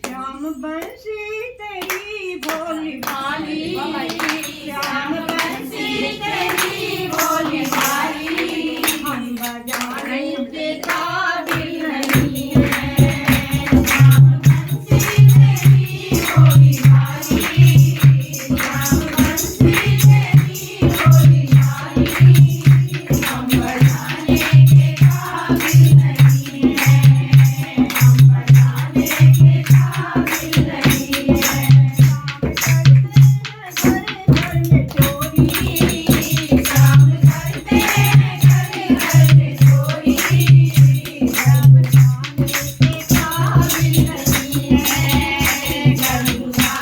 श्याम बंसी तेरी भोली भाली, श्याम बंसी तेरी भोली भाली, हम बजाने के काबिल नहीं है। श्याम बंसी तेरी भोली भाली, श्याम बंसी तेरी भोली भाली, हम बजाने के काबिल नहीं है। हम बजाने के काबिल नहीं है। काम करते हैं घर घर में चोरी, काम करते हैं घर घर में चोरी, काम जाने के काबिल नहीं है। घर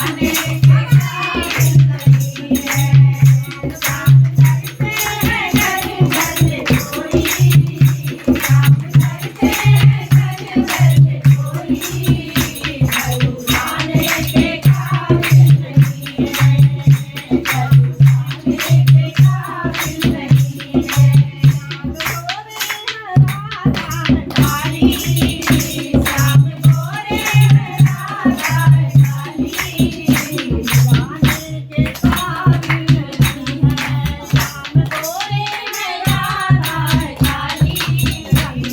जाने के काबिल नहीं है। काम करते हैं घर घर में चोरी, काम करते हैं घर घर में चोरी, घर जाने के काबिल नहीं है। घर जाने के काबिल नहीं है। काली श्याम गोरे राधा काली, जाने के काबिल नहीं है। श्याम गोरे राधा काली, जाने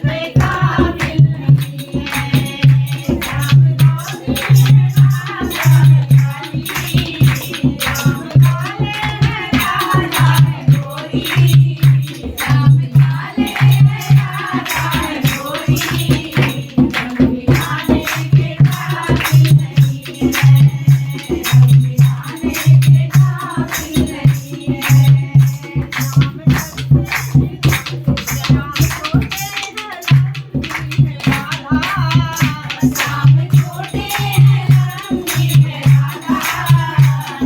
के काबिल नहीं है। श्याम गोरे राधा काली, श्याम काले राधा गोरी, श्याम काले राधा गोरी, हम जाने के काबिल नहीं है। हम जाने के काबिल नहीं है। श्याम छोटे हैं रंगी है राधा,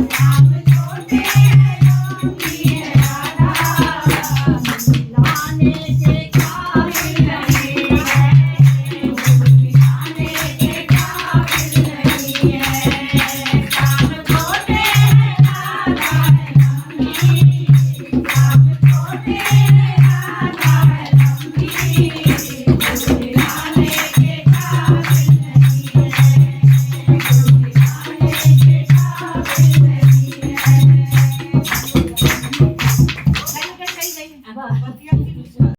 श्याम छोटे हैं रंगी है राधा, लाने के काबिल नहीं है। लाने के काबिल नहीं है। श्याम छोटे हैं राधा रंगी, श्याम छोटे हैं राधा रंगी, लाने के काबिल नहीं है। लाने के काबिल नहीं है।